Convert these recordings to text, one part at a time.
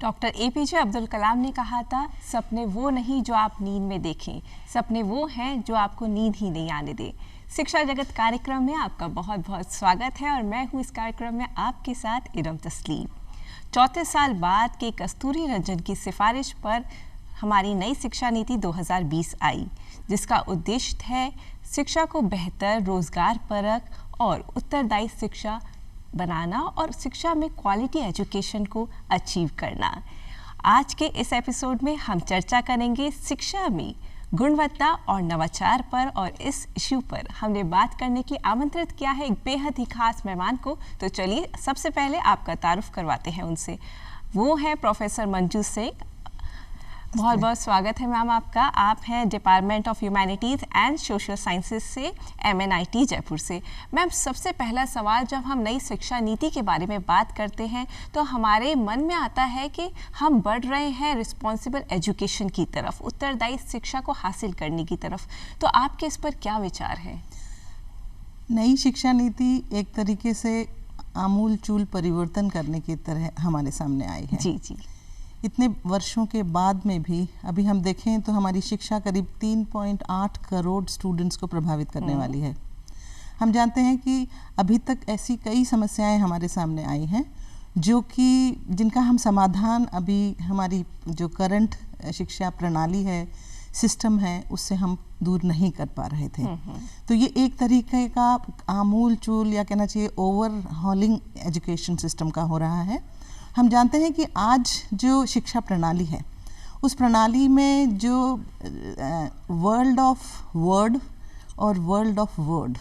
Doctor APJ Abdul Kalam ने कहा था, सपने वो नहीं जो आप नींद में देखें, सपने वो हैं जो आपको नींद ही नहीं आने दे। शिक्षा जगत कार्यक्रम में आपका बहुत बहुत स्वागत है और मैं हूँ इस कार्यक्रम में आपके साथ इरम तस्लीम। 34 साल बाद के कस्तूरी रंजन की सिफारिश पर हमारी नई शिक्षा नीति 2020 आई, जिसका उद्देश्य है शिक्षा को बेहतर, रोजगार परक और उत्तरदायी शिक्षा बनाना और शिक्षा में क्वालिटी एजुकेशन को अचीव करना। आज के इस एपिसोड में हम चर्चा करेंगे शिक्षा में गुणवत्ता और नवाचार पर, और इस इश्यू पर हमने बात करने की आमंत्रित किया है एक बेहद ही खास मेहमान को। तो चलिए सबसे पहले आपका तारुफ करवाते हैं उनसे। वो हैं प्रोफेसर मंजू सिंह। बहुत बहुत स्वागत है मैम आपका। आप हैं department of humanities and social sciences से, MNIT जयपुर से। मैम, सबसे पहला सवाल, जब हम नई शिक्षा नीति के बारे में बात करते हैं तो हमारे मन में आता है कि हम बढ़ रहे हैं रिस्पॉन्सिबल एजुकेशन की तरफ, उत्तरदायी शिक्षा को हासिल करने की तरफ। तो आपके इस पर क्या विचार है? नई शिक्षा नीति एक तरीके से आमूल चूल परिवर्तन करने की तरह हमारे सामने आई है। जी जी। इतने वर्षों के बाद में भी अभी हम देखें तो हमारी शिक्षा करीब 3.8 करोड़ स्टूडेंट्स को प्रभावित करने वाली है। हम जानते हैं कि अभी तक ऐसी कई समस्याएं हमारे सामने आई हैं जिनका हम समाधान अभी हमारी जो करंट शिक्षा प्रणाली है, सिस्टम है, उससे हम दूर नहीं कर पा रहे थे। तो ये एक तरीके का आमूल चूल या कहना चाहिए ओवरहॉलिंग एजुकेशन सिस्टम का हो रहा है। हम जानते हैं कि आज जो शिक्षा प्रणाली है, उस प्रणाली में जो वर्ल्ड ऑफ वर्ड और वर्ल्ड ऑफ वर्ड,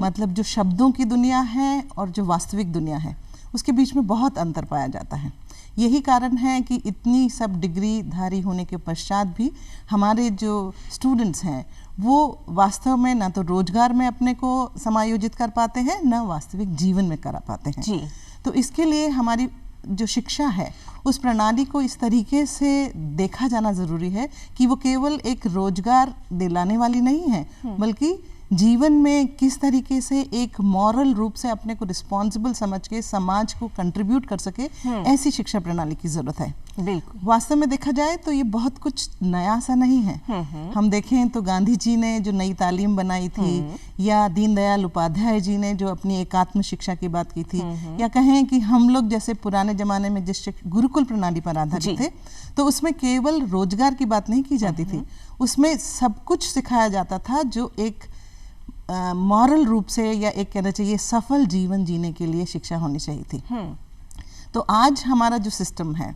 मतलब जो शब्दों की दुनिया है और जो वास्तविक दुनिया है, उसके बीच में बहुत अंतर पाया जाता है। यही कारण है कि इतनी सब डिग्री धारी होने के पश्चात भी हमारे जो स्टूडेंट्स हैं वो वास्तव में ना तो रोजगार में अपने को समायोजित कर पाते हैं, ना वास्तविक जीवन में करा पाते हैं। जी। तो इसके लिए हमारी जो शिक्षा है उस प्रणाली को इस तरीके से देखा जाना ज़रूरी है कि वो केवल एक रोजगार दिलाने वाली नहीं है, बल्कि जीवन में किस तरीके से एक मॉरल रूप से अपने को रिस्पॉन्सिबल समझ के समाज को कंट्रीब्यूट कर सके, ऐसी शिक्षा प्रणाली की ज़रूरत है। बिल्कुल। वास्तव में देखा जाए तो ये बहुत कुछ नया सा नहीं है। हम देखें तो गांधी जी ने जो नई तालीम बनाई थी, या दीनदयाल उपाध्याय जी ने जो अपनी एकात्म शिक्षा की बात की थी, या कहें कि हम लोग जैसे पुराने जमाने में जिस गुरुकुल प्रणाली पर आधारित थे, तो उसमें केवल रोजगार की बात नहीं की जाती थी, उसमें सब कुछ सिखाया जाता था जो एक मॉरल रूप से या एक कहना चाहिए सफल जीवन जीने के लिए शिक्षा होनी चाहिए थी। तो आज हमारा जो सिस्टम है,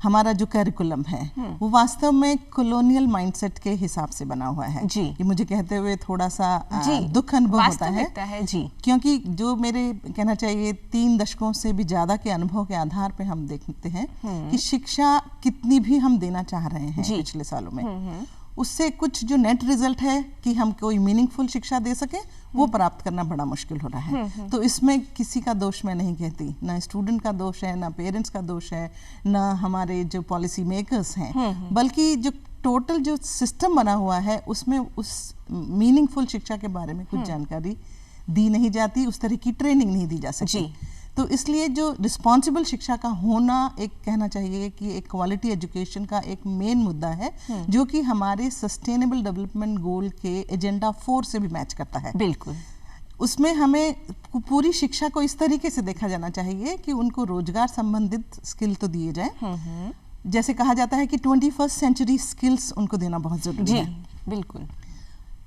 हमारा जो करिकुलम है, वो वास्तव में कॉलोनियल माइंडसेट के हिसाब से बना हुआ है। जी। कि मुझे कहते हुए थोड़ा सा दुख अनुभव होता है। जी। क्योंकि जो मेरे कहना चाहिए 3 दशकों से भी ज़्यादा के अनुभव के आधार पे हम देखते हैं कि शिक्षा कितनी भी हम देना चाह रहे हैं पिछले सालों में, उससे कुछ जो नेट रिजल्ट है कि हम कोई मीनिंगफुल शिक्षा दे सके, वो प्राप्त करना बड़ा मुश्किल हो रहा है। तो इसमें किसी का दोष मैं नहीं कहती, ना स्टूडेंट का दोष है, ना पेरेंट्स का दोष है, ना हमारे जो पॉलिसी मेकर्स हैं, बल्कि जो टोटल जो सिस्टम बना हुआ है उसमें उस मीनिंगफुल शिक्षा के बारे में कुछ जानकारी दी नहीं जाती, उस तरह की ट्रेनिंग नहीं दी जा सकती। तो इसलिए जो रिस्पॉन्सिबल शिक्षा का होना, एक कहना चाहिए कि एक क्वालिटी एजुकेशन का एक मेन मुद्दा है, जो कि हमारे सस्टेनेबल डेवलपमेंट गोल के एजेंडा 4 से भी मैच करता है। बिल्कुल। उसमें हमें पूरी शिक्षा को इस तरीके से देखा जाना चाहिए कि उनको रोजगार संबंधित स्किल तो दिए जाए, जैसे कहा जाता है कि 21st सेंचुरी स्किल्स उनको देना बहुत जरूरी है। बिल्कुल।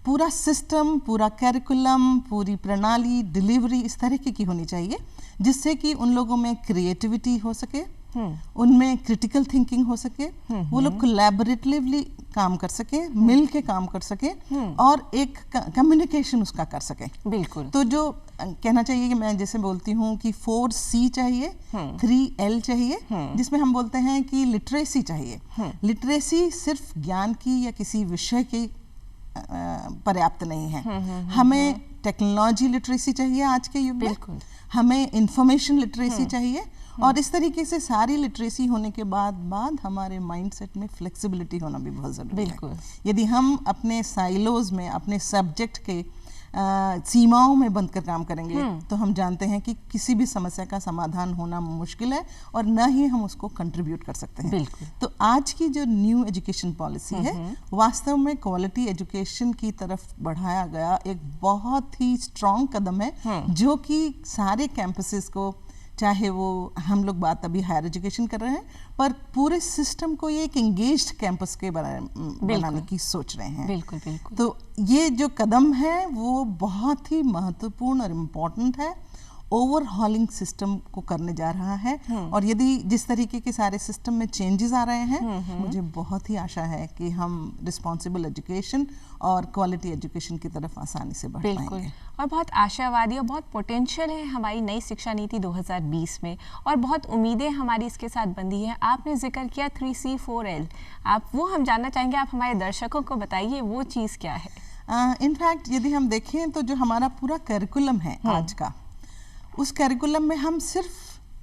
पूरा सिस्टम, पूरा करिकुलम, पूरी प्रणाली, डिलीवरी इस तरीके की होनी चाहिए जिससे कि उन लोगों में क्रिएटिविटी हो सके, उनमें क्रिटिकल थिंकिंग हो सके, वो लोग कोलैबोरेटिवली काम कर सके, मिल के काम कर सके, और एक कम्युनिकेशन उसका कर सके। बिल्कुल। तो जो कहना चाहिए कि मैं जैसे बोलती हूँ कि 4C चाहिए, 3L चाहिए, जिसमें हम बोलते हैं कि लिटरेसी चाहिए। लिटरेसी सिर्फ ज्ञान की या किसी विषय की पर्याप्त नहीं है। हमें टेक्नोलॉजी लिटरेसी चाहिए आज के युग में, हमें इंफॉर्मेशन लिटरेसी चाहिए, और इस तरीके से सारी लिटरेसी होने के बाद हमारे माइंडसेट में फ्लेक्सिबिलिटी होना भी बहुत ज़रूरी है। यदि हम अपने साइलोज में अपने सब्जेक्ट के सीमाओं में बंद कर काम करेंगे तो हम जानते हैं कि किसी भी समस्या का समाधान होना मुश्किल है और न ही हम उसको कंट्रीब्यूट कर सकते हैं। बिल्कुल। तो आज की जो न्यू एजुकेशन पॉलिसी है वास्तव में क्वालिटी एजुकेशन की तरफ बढ़ाया गया एक बहुत ही स्ट्रॉन्ग कदम है जो कि सारे कैंपसेस को, चाहे वो हम लोग बात अभी हायर एजुकेशन कर रहे हैं, पर पूरे सिस्टम को ये एक एंगेज्ड कैंपस के बनाने की सोच रहे हैं। बिल्कुल बिल्कुल। तो ये जो कदम है वो बहुत ही महत्वपूर्ण और इम्पोर्टेंट है, ओवरहॉलिंग सिस्टम को करने जा रहा है। और यदि जिस तरीके के सारे सिस्टम में चेंजेस आ रहे हैं, मुझे बहुत ही आशा है कि हम रिस्पॉन्सिबल एजुकेशन और क्वालिटी एजुकेशन की तरफ आसानी से बढ़ पाएंगे। और बहुत आशावादी और बहुत पोटेंशियल है हमारी नई शिक्षा नीति 2020 में, और बहुत उम्मीदें हमारी इसके साथ बंधी हैं। आपने जिक्र किया 3C4L, आप वो हम जानना चाहेंगे, आप हमारे दर्शकों को बताइए वो चीज़ क्या है। इनफैक्ट यदि हम देखें तो जो हमारा पूरा करिकुलम है आज का, उस करिकुलम में हम सिर्फ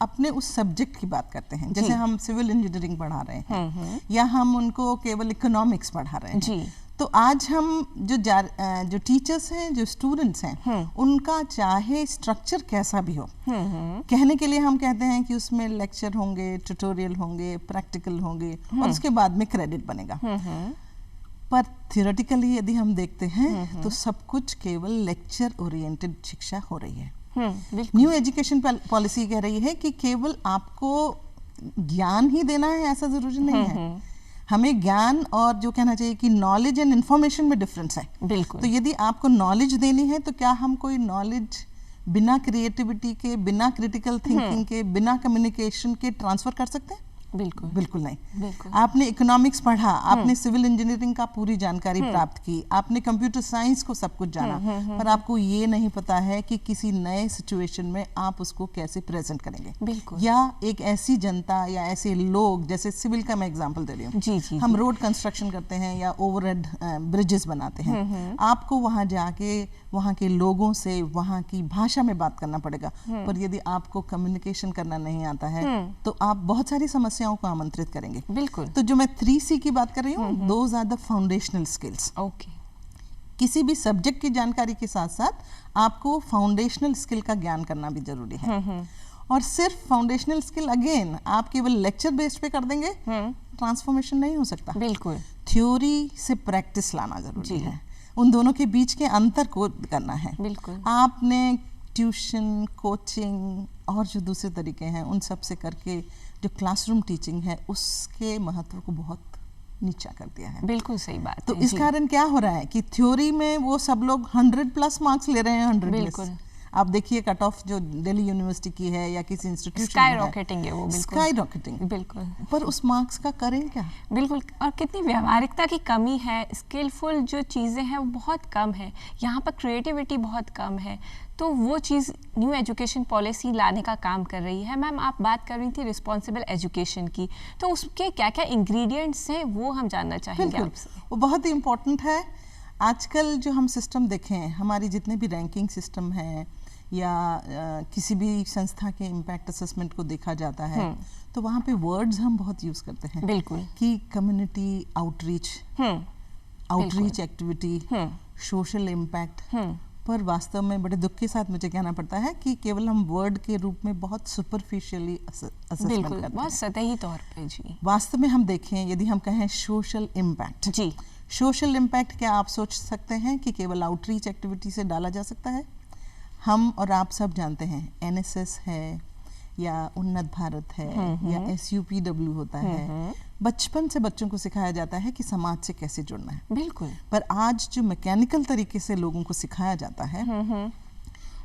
अपने उस सब्जेक्ट की बात करते हैं। जैसे हम सिविल इंजीनियरिंग पढ़ा रहे हैं या हम उनको केवल इकोनॉमिक्स पढ़ा रहे हैं जी। तो आज हम जो टीचर्स हैं, जो स्टूडेंट्स हैं, उनका चाहे स्ट्रक्चर कैसा भी हो, कहने के लिए हम कहते हैं कि उसमें लेक्चर होंगे, ट्यूटोरियल होंगे, प्रैक्टिकल होंगे और उसके बाद में क्रेडिट बनेगा। पर थियोरेटिकली यदि हम देखते हैं तो सब कुछ केवल लेक्चर ओरिएंटेड शिक्षा हो रही है। न्यू एजुकेशन पॉलिसी कह रही है कि केवल आपको ज्ञान ही देना है, ऐसा जरूरी नहीं है। हमें ज्ञान और जो कहना चाहिए कि नॉलेज एंड इंफॉर्मेशन में डिफरेंस है। बिल्कुल। तो यदि आपको नॉलेज देनी है तो क्या हम कोई नॉलेज बिना क्रिएटिविटी के, बिना क्रिटिकल थिंकिंग के, बिना कम्युनिकेशन के ट्रांसफर कर सकते हैं? बिल्कुल बिल्कुल नहीं। बिल्कुल। आपने इकोनॉमिक्स पढ़ा, आपने सिविल इंजीनियरिंग का पूरी जानकारी प्राप्त की, आपने कंप्यूटर साइंस को सब कुछ जाना, पर आपको ये नहीं पता है कि किसी नए सिचुएशन में आप उसको कैसे प्रेजेंट करेंगे। बिल्कुल। या एक ऐसी जनता या ऐसे लोग, जैसे सिविल का मैं एग्जांपल दे रही हूँ जी, हम रोड कंस्ट्रक्शन करते हैं या ओवरहेड ब्रिजेस बनाते हैं, आपको वहां जाके वहाँ के लोगों से वहाँ की भाषा में बात करना पड़ेगा। पर यदि आपको कम्युनिकेशन करना नहीं आता है तो आप बहुत सारी समस्याओं को आमंत्रित करेंगे। बिल्कुल। तो जो मैं 3C की बात कर रही हूँ, those are the foundational skills. Okay. किसी भी सब्जेक्ट की जानकारी के साथ साथ आपको फाउंडेशनल स्किल का ज्ञान करना भी जरूरी है। और सिर्फ फाउंडेशनल स्किल अगेन आप केवल लेक्चर बेस्ड पे कर देंगे, ट्रांसफॉर्मेशन नहीं हो सकता। बिल्कुल। थ्योरी से प्रैक्टिस लाना जरूरी है, उन दोनों के बीच के अंतर को करना है। बिल्कुल। आपने ट्यूशन, कोचिंग और जो दूसरे तरीके हैं उन सब से करके जो क्लासरूम टीचिंग है उसके महत्व को बहुत नीचा कर दिया है। बिल्कुल सही बात। तो इस कारण क्या हो रहा है कि थ्योरी में वो सब लोग 100+ मार्क्स ले रहे हैं, 100+। बिल्कुल। आप देखिए कट ऑफ जो दिल्ली यूनिवर्सिटी की है या किसी इंस्टीट्यूशन स्काई रॉकेटिंग है वो। बिल्कुल स्काई रॉकेटिंग। बिल्कुल। पर उस मार्क्स का करें क्या? बिल्कुल। और कितनी व्यावहारिकता की कमी है, स्किलफुल जो चीज़ें हैं वो बहुत कम है, यहाँ पर क्रिएटिविटी बहुत कम है। तो वो चीज़ न्यू एजुकेशन पॉलिसी लाने का काम कर रही है। मैम आप बात कर रही थी रिस्पॉन्सिबल एजुकेशन की, तो उसके क्या क्या इंग्रेडिएंट्स हैं वो हम जानना चाहेंगे आपसे। वो बहुत ही इम्पोर्टेंट है। आजकल जो हम सिस्टम देखें, हमारी जितने भी रैंकिंग सिस्टम हैं या किसी भी संस्था के इम्पैक्ट असेसमेंट को देखा जाता है तो वहाँ पे वर्ड्स हम बहुत यूज़ करते हैं। बिल्कुल। कि community outreach activity, social impact, पर वास्तव में बड़े दुख के साथ मुझे कहना पड़ता है कि केवल हम वर्ड के रूप में बहुत सुपरफिशियली असेसमेंट करते हैं, बहुत सतही तौर पे जी। वास्तव में हम देखें, यदि हम कहें सोशल इम्पैक्ट जी, सोशल इम्पैक्ट क्या आप सोच सकते हैं कि केवल आउटरीच एक्टिविटी से डाला जा सकता है? हम और आप सब जानते हैं NSS है या उन्नत भारत है या SUPW होता है, बचपन से बच्चों को सिखाया जाता है कि समाज से कैसे जुड़ना है। बिल्कुल। पर आज जो मैकेनिकल तरीके से लोगों को सिखाया जाता है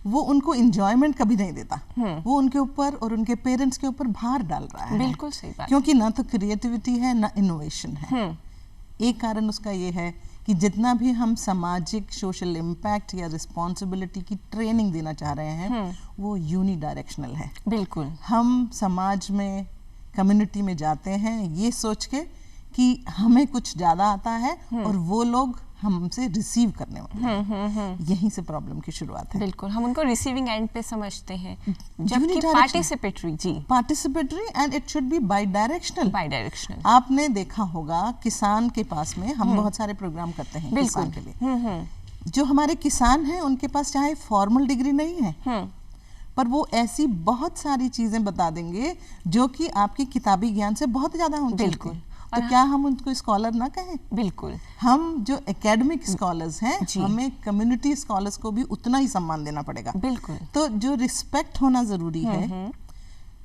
वो उनको एंजॉयमेंट कभी नहीं देता, वो उनके ऊपर और उनके पेरेंट्स के ऊपर भार डाल रहा है। बिल्कुल सही बात। क्योंकि ना तो क्रिएटिविटी है ना इनोवेशन है। एक कारण उसका ये है कि जितना भी हम सामाजिक सोशल इम्पैक्ट या रिस्पॉन्सिबिलिटी की ट्रेनिंग देना चाह रहे हैं वो यूनिडायरेक्शनल है। बिल्कुल। हम समाज में, कम्युनिटी में जाते हैं ये सोच के कि हमें कुछ ज़्यादा आता है और वो लोग हमसे रिसीव करने वाले हैं। यहीं से प्रॉब्लम की शुरुआत है। बिल्कुल। हम उनको रिसीविंग एंड पे समझते हैं, जबकि participatory and it should be by directional. आपने देखा होगा किसान के पास में हम बहुत सारे प्रोग्राम करते हैं किसान के लिए। जो हमारे किसान हैं उनके पास चाहे फॉर्मल डिग्री नहीं है, पर वो ऐसी बहुत सारी चीजें बता देंगे जो कि आपके किताबी ज्ञान से बहुत ज्यादा ऊंची बिल्कुल। हैं। तो क्या हम उनको स्कॉलर ना कहें? बिल्कुल। हम जो एकेडमिक स्कॉलर्स हैं, हमें कम्युनिटी स्कॉलर्स को भी उतना ही सम्मान देना पड़ेगा। बिल्कुल। तो जो रिस्पेक्ट होना जरूरी है,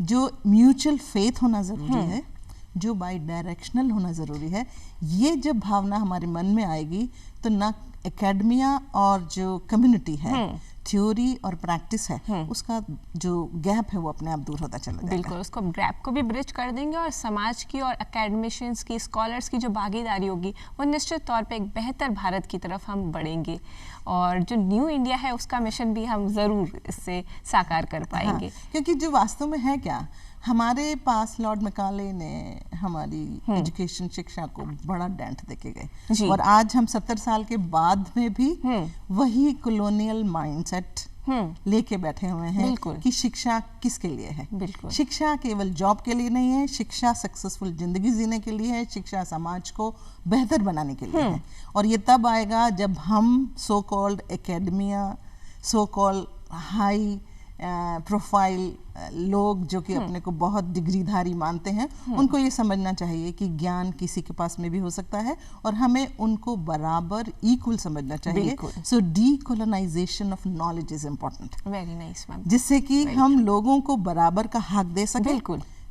जो म्यूचुअल फेथ होना जरूरी है, जो बाई डायरेक्शनल होना जरूरी है, ये जब भावना हमारे मन में आएगी तो ना एकेडमिया और जो कम्युनिटी है, थ्योरी और प्रैक्टिस है, उसका जो गैप है वो अपने आप दूर होता चला जाएगा। बिल्कुल, उसको गैप को भी ब्रिज कर देंगे और समाज की और एकेडमिशियंस की, स्कॉलर्स की जो भागीदारी होगी वो निश्चित तौर पे एक बेहतर भारत की तरफ हम बढ़ेंगे और जो न्यू इंडिया है उसका मिशन भी हम ज़रूर इससे साकार कर पाएंगे। हाँ, क्योंकि जो वास्तव में है क्या, हमारे पास लॉर्ड मैकाले ने हमारी एजुकेशन शिक्षा को बड़ा डेंट देके गए और आज हम 70 साल के बाद में भी वही कॉलोनियल माइंडसेट लेके बैठे हुए हैं कि शिक्षा किसके लिए है। शिक्षा केवल जॉब के लिए नहीं है, शिक्षा सक्सेसफुल जिंदगी जीने के लिए है, शिक्षा समाज को बेहतर बनाने के लिए है। और ये तब आएगा जब हम so called academia, so called high profile लोग जो कि अपने को बहुत डिग्रीधारी मानते हैं, उनको ये समझना चाहिए कि ज्ञान किसी के पास में भी हो सकता है और हमें उनको बराबर इक्वल समझना चाहिए। So decolonization of knowledge is important. Very nice ma'am. जिससे कि हम लोगों को बराबर का हक दे सकें,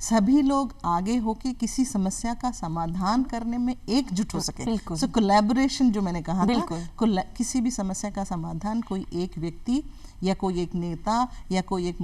सभी लोग आगे होके किसी समस्या का समाधान करने में एकजुट हो सके। सो कोलैबोरेशन जो मैंने कहा था, किसी भी समस्या का समाधान कोई एक व्यक्ति या कोई एक नेता या कोई एक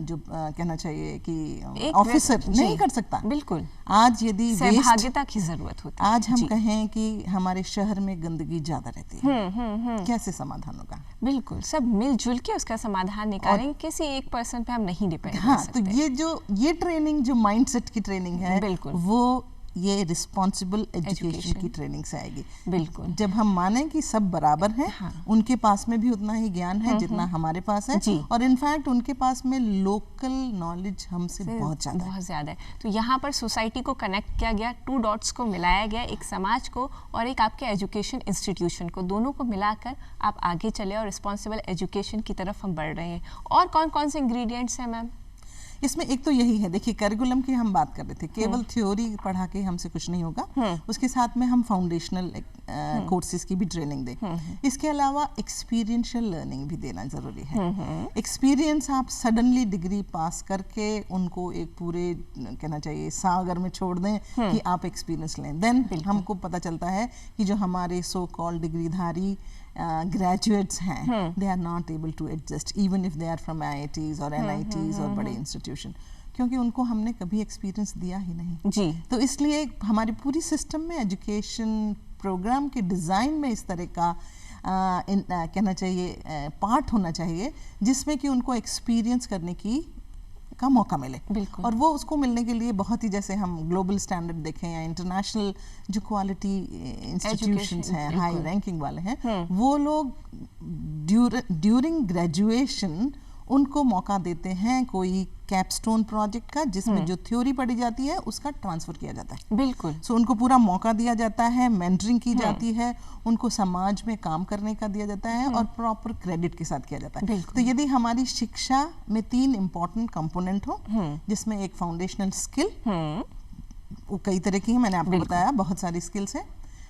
जो कहना चाहिए कि ऑफिसर नहीं कर सकता। बिल्कुल। आज यदि सहभागिता की जरूरत होती है। आज हम कहें कि हमारे शहर में गंदगी ज्यादा रहती है, कैसे समाधान होगा? बिल्कुल, सब मिलजुल के उसका समाधान निकालेंगे, किसी एक पर्सन पे हम नहीं डिपेंड कर सकते। तो ये ट्रेनिंग जो माइंडसेट की ट्रेनिंग है, वो ये रिस्पॉन्सिबल एजुकेशन की ट्रेनिंग से आएगी। बिल्कुल। जब हम माने कि सब बराबर हैं, उनके पास में भी उतना ही ज्ञान है जितना हमारे पास है, और इनफैक्ट उनके पास में लोकल नॉलेज हमसे बहुत ज्यादा है। तो यहाँ पर सोसाइटी को कनेक्ट किया गया, 2 डॉट्स को मिलाया गया, एक समाज को और एक आपके एजुकेशन इंस्टीट्यूशन को, दोनों को मिलाकर आप आगे चले और रिस्पॉन्सिबल एजुकेशन की तरफ हम बढ़ रहे हैं। और कौन कौन से इंग्रेडिएंट्स हैं मैम इसमें? एक तो यही है, देखिए करिकुलम की हम बात कर रहे थे, केवल थ्योरी पढ़ा के हमसे कुछ नहीं होगा, उसके साथ में हम फाउंडेशनल कोर्सेज की भी ट्रेनिंग दें। इसके अलावा एक्सपीरियंशियल लर्निंग भी देना जरूरी है। एक्सपीरियंस आप सडनली डिग्री पास करके उनको एक पूरे कहना चाहिए सागर में छोड़ दें कि आप एक्सपीरियंस लें, देन हमको पता चलता है कि जो हमारे सो कॉल्ड डिग्रीधारी graduates हैं, they are not able to adjust even if they are from IITs और NITs और बड़े institution, क्योंकि उनको हमने कभी एक्सपीरियंस दिया ही नहीं जी। तो इसलिए हमारी पूरी सिस्टम में एजुकेशन प्रोग्राम के डिज़ाइन में इस तरह का कहना चाहिए पार्ट होना चाहिए जिसमें कि उनको एक्सपीरियंस करने का मौका मिले। और वो उसको मिलने के लिए बहुत ही, जैसे हम ग्लोबल स्टैंडर्ड देखें या इंटरनेशनल जो क्वालिटी इंस्टीट्यूशंस हैं, हाई रैंकिंग वाले हैं, वो लोग ड्यूरिंग ग्रेजुएशन उनको मौका देते हैं कोई कैपस्टोन प्रोजेक्ट का, जिसमें जो थ्योरी पढ़ी जाती है उसका ट्रांसफर किया जाता है। बिल्कुल। सो उनको पूरा मौका दिया जाता है, मेंटरिंग की जाती है, उनको समाज में काम करने का दिया जाता है और प्रॉपर क्रेडिट के साथ किया जाता है। तो यदि हमारी शिक्षा में 3 इम्पोर्टेंट कंपोनेंट हो, जिसमें एक फाउंडेशनल स्किल, वो कई तरह की है, मैंने आपको बताया बहुत सारी स्किल्स हैं,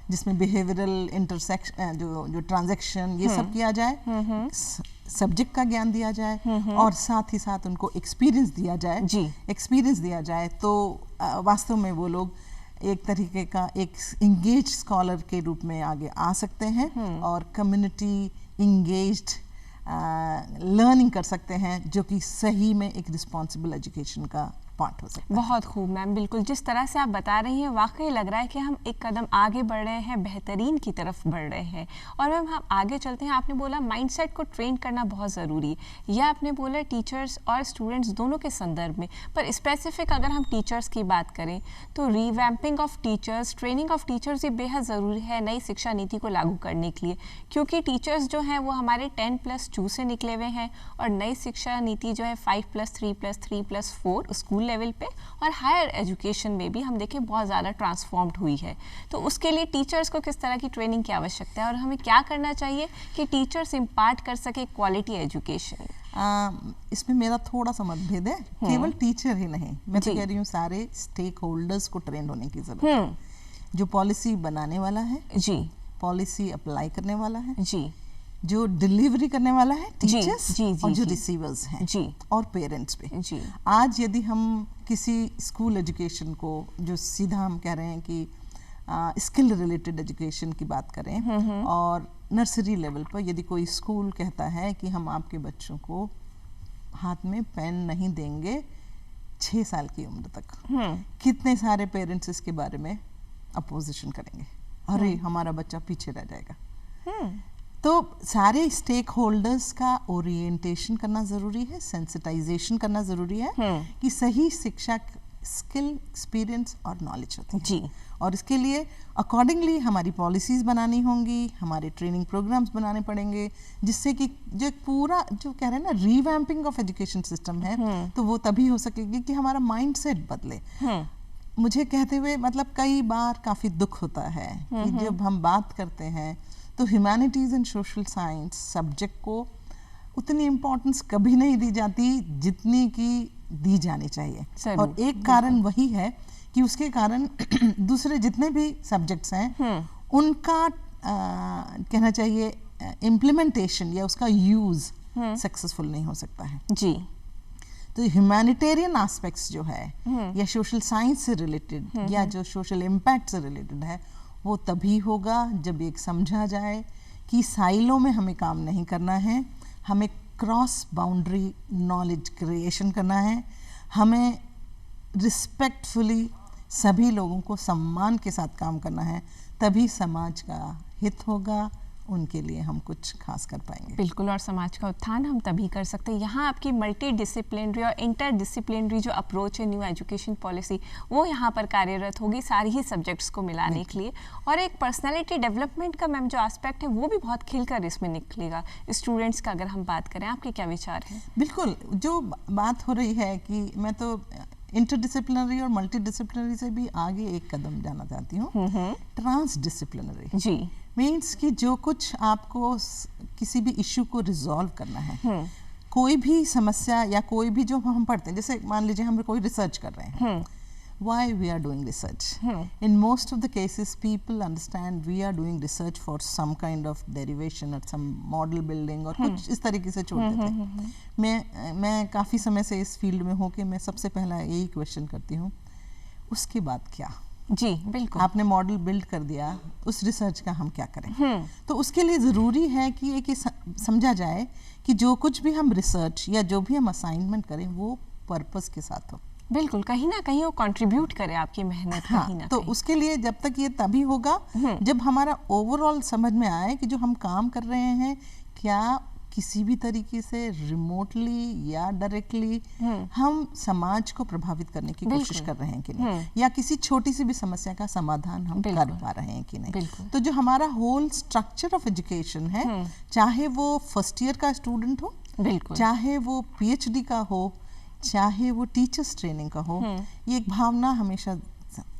जिसमें बिहेवियरल इंटरसेक्शन जो ट्रांजैक्शन ये सब किया जाए, सब्जेक्ट का ज्ञान दिया जाए और साथ ही साथ उनको एक्सपीरियंस दिया जाए जी। एक्सपीरियंस दिया जाए तो वास्तव में वो लोग एक तरीके का एक इंगेज स्कॉलर के रूप में आगे आ सकते हैं और कम्युनिटी इंगेज्ड लर्निंग कर सकते हैं, जो कि सही में एक रिस्पॉन्सिबल एजुकेशन का पार्ट हो सकता है। बहुत खूब मैम, बिल्कुल जिस तरह से आप बता रही हैं वाकई लग रहा है कि हम एक कदम आगे बढ़ रहे हैं, बेहतरीन की तरफ बढ़ रहे हैं। और मैम हम आगे चलते हैं, आपने बोला माइंडसेट को ट्रेन करना बहुत ज़रूरी है, यह आपने बोला टीचर्स और स्टूडेंट्स दोनों के संदर्भ में, पर स्पेसिफिक अगर हम टीचर्स की बात करें तो revamping of teachers, training of teachers ये बेहद ज़रूरी है नई शिक्षा नीति को लागू करने के लिए, क्योंकि टीचर्स जो हैं वो हमारे 10+2 से निकले हुए हैं और नई शिक्षा नीति जो है 5+3+3+4 स्कूल लेवल पे और हायर एजुकेशन में भी हम देखें बहुत ज़्यादा ट्रांसफॉर्म्ड हुई है। तो उसके लिए टीचर्स को किस तरह की ट्रेनिंग की आवश्यकता है और हमें क्या करना चाहिए कि टीचर्स इम्पार्ट कर सके क्वालिटी एजुकेशन? इसमें मेरा थोड़ा सा मतभेद है, केवल टीचर ही नहीं, मैं तो कह रही हूँ सारे स्टेक होल्डर्स को ट्रेन होने की जरूरत है। जो पॉलिसी बनाने वाला है जी, पॉलिसी अप्लाई करने वाला है जी, जो डिलीवरी करने वाला है टीचर्स जी, और जो रिसीवर्स हैं जी, और पेरेंट्स पे जी। आज यदि हम किसी स्कूल एजुकेशन को, जो सीधा हम कह रहे हैं कि स्किल रिलेटेड एजुकेशन की बात करें, और नर्सरी लेवल पर यदि कोई स्कूल कहता है कि हम आपके बच्चों को हाथ में पेन नहीं देंगे 6 साल की उम्र तक, कितने सारे पेरेंट्स इसके बारे में अपोजिशन करेंगे, अरे हमारा बच्चा पीछे रह जाएगा। तो सारे स्टेक होल्डर्स का ओरिएंटेशन करना जरूरी है, सेंसिटाइजेशन करना जरूरी है कि सही शिक्षा स्किल, एक्सपीरियंस और नॉलेज होती है जी। और इसके लिए अकॉर्डिंगली हमारी पॉलिसीज बनानी होंगी, हमारे ट्रेनिंग प्रोग्राम्स बनाने पड़ेंगे, जिससे कि जो पूरा जो कह रहे हैं ना रीवैम्पिंग ऑफ एजुकेशन सिस्टम है, तो वो तभी हो सकेगी कि हमारा माइंडसेट बदले। मुझे कहते हुए मतलब कई बार काफ़ी दुख होता है कि जब हम बात करते हैं तो humanities and social science subject को उतनी इम्पोर्टेंस कभी नहीं दी जाती जितनी कि दी जानी चाहिए। और एक कारण वही है कि उसके कारण दूसरे जितने भी सब्जेक्ट्स हैं उनका कहना चाहिए इम्प्लीमेंटेशन या उसका यूज़ सक्सेसफुल नहीं हो सकता है जी। तो ह्यूमैनिटेरियन एस्पेक्ट्स जो है या सोशल साइंस से रिलेटेड या जो सोशल इम्पैक्ट से रिलेटेड है, वो तभी होगा जब एक समझा जाए कि साइलों में हमें काम नहीं करना है, हमें क्रॉस बाउंड्री नॉलेज क्रिएशन करना है, हमें रिस्पेक्टफुली सभी लोगों को सम्मान के साथ काम करना है, तभी समाज का हित होगा, उनके लिए हम कुछ खास कर पाएंगे। बिल्कुल, और समाज का उत्थान हम तभी कर सकते हैं। यहाँ आपकी मल्टी डिसिप्लिनरी और इंटर डिसिप्लिनरी जो अप्रोच है न्यू एजुकेशन पॉलिसी, वो यहाँ पर कार्यरत होगी सारी ही सब्जेक्ट्स को मिलाने के लिए। और एक पर्सनैलिटी डेवलपमेंट का मैम जो एस्पेक्ट है वो भी बहुत खिलकर इसमें निकलेगा स्टूडेंट्स का, अगर हम बात करें। आपके क्या विचार हैं? बिल्कुल, जो बात हो रही है कि मैं तो इंटरडिसिप्लिनरी और मल्टीडिसिप्लिनरी से भी आगे एक कदम जाना चाहती हूँ, ट्रांसडिसिप्लिनरी जी। मीन्स कि जो कुछ आपको किसी भी इश्यू को रिजॉल्व करना है, कोई भी समस्या या कोई भी जो हम पढ़ते हैं, जैसे मान लीजिए हम कोई रिसर्च कर रहे हैं, why we are doing research? In most of the cases people understand we are doing research for some kind of derivation or some model building और कुछ इस तरीके से छोड़ देते हैं। मैं काफ़ी समय से इस फील्ड में हूँ कि मैं सबसे पहला यही क्वेश्चन करती हूँ, उसके बाद क्या? जी बिल्कुल, आपने मॉडल बिल्ड कर दिया, उस रिसर्च का हम क्या करें? तो उसके लिए ज़रूरी है कि एक समझा जाए कि जो कुछ भी हम रिसर्च या जो भी हम असाइनमेंट करें वो पर्पस के साथ हो। बिल्कुल, कहीं ना कहीं वो कंट्रीब्यूट करे आपकी मेहनत। हाँ, कहीं ना तो कहीं। उसके लिए जब तक ये तभी होगा जब हमारा ओवरऑल समझ में आए कि जो हम काम कर रहे हैं क्या किसी भी तरीके से रिमोटली या डायरेक्टली हम समाज को प्रभावित करने की कोशिश कर रहे हैं कि नहीं, या किसी छोटी सी भी समस्या का समाधान हम कर पा रहे हैं कि नहीं। तो जो हमारा होल स्ट्रक्चर ऑफ एजुकेशन है, चाहे वो फर्स्ट ईयर का स्टूडेंट हो, चाहे वो PhD का हो, चाहे वो टीचर्स ट्रेनिंग का हो, ये एक भावना हमेशा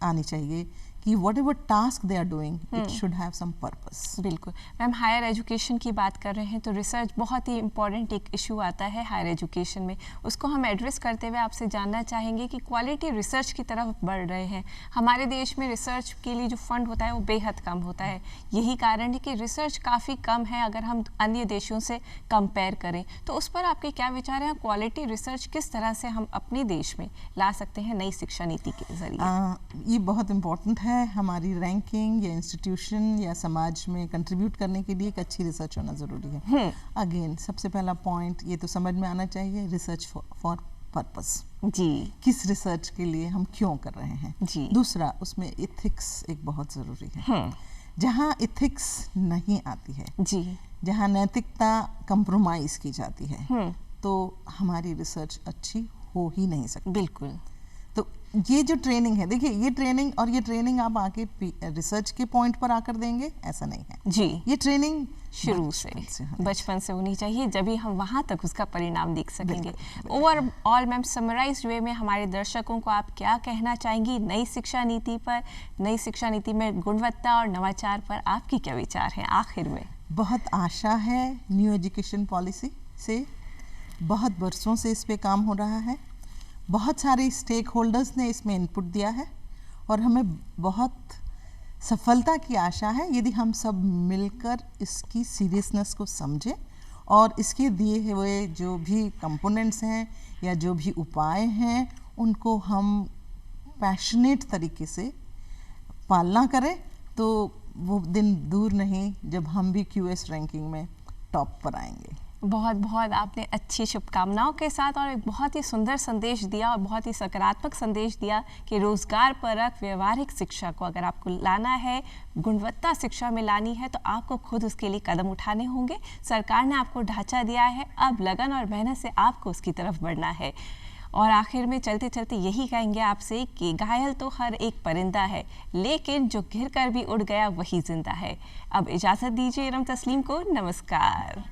आनी चाहिए कि whatever task they are doing, it should have some purpose. बिल्कुल मैम, हायर एजुकेशन की बात कर रहे हैं तो रिसर्च बहुत ही इम्पॉर्टेंट एक इशू आता है हायर एजुकेशन में। उसको हम एड्रेस करते हुए आपसे जानना चाहेंगे कि क्वालिटी रिसर्च की तरफ बढ़ रहे हैं। हमारे देश में रिसर्च के लिए जो फंड होता है वो बेहद कम होता है, यही कारण है कि रिसर्च काफ़ी कम है अगर हम अन्य देशों से कंपेयर करें। तो उस पर आपके क्या विचार हैं? क्वालिटी रिसर्च किस तरह से हम अपने देश में ला सकते हैं नई शिक्षा नीति के जरिए? ये बहुत इम्पोर्टेंट है। हमारी रैंकिंग या इंस्टीट्यूशन या समाज में कंट्रीब्यूट करने के लिए एक अच्छी रिसर्च होना ज़रूरी है। अगेन सबसे पहला पॉइंट ये तो समझ में आना चाहिए, रिसर्च फॉर पर्पस जी, किस रिसर्च के लिए हम क्यों कर रहे हैं जी। दूसरा, उसमें इथिक्स एक बहुत ज़रूरी है। जहाँ इथिक्स नहीं आती है जी, जहाँ नैतिकता कंप्रोमाइज़ की जाती है, तो हमारी रिसर्च अच्छी हो ही नहीं सकती। बिल्कुल। तो ये जो ट्रेनिंग है, देखिए ये ट्रेनिंग आप आके रिसर्च के पॉइंट पर आकर देंगे, ऐसा नहीं है जी। ये ट्रेनिंग शुरू से बचपन से होनी चाहिए, जब भी हम वहाँ तक उसका परिणाम देख सकेंगे। ओवरऑल मैम, समराइज्ड वे में हमारे दर्शकों को आप क्या कहना चाहेंगी नई शिक्षा नीति पर, नई शिक्षा नीति में गुणवत्ता और नवाचार पर आपकी क्या विचार हैं आखिर में? बहुत आशा है न्यू एजुकेशन पॉलिसी से, बहुत वर्षों से इस पे काम हो रहा है, बहुत सारे स्टेक होल्डर्स ने इसमें इनपुट दिया है और हमें बहुत सफलता की आशा है यदि हम सब मिलकर इसकी सीरियसनेस को समझें और इसके दिए हुए जो भी कंपोनेंट्स हैं या जो भी उपाय हैं उनको हम पैशनेट तरीके से पालना करें, तो वो दिन दूर नहीं जब हम भी क्यूएस रैंकिंग में टॉप पर आएंगे। बहुत बहुत आपने अच्छी शुभकामनाओं के साथ और एक बहुत ही सुंदर संदेश दिया और बहुत ही सकारात्मक संदेश दिया कि रोजगार परक व्यवहारिक शिक्षा को अगर आपको लाना है, गुणवत्ता शिक्षा में लानी है, तो आपको खुद उसके लिए कदम उठाने होंगे। सरकार ने आपको ढांचा दिया है, अब लगन और मेहनत से आपको उसकी तरफ बढ़ना है। और आखिर में चलते चलते यही कहेंगे आपसे कि घायल तो हर एक परिंदा है, लेकिन जो घिर कर भी उड़ गया वही जिंदा है। अब इजाज़त दीजिए इरम तस्लीम को। नमस्कार।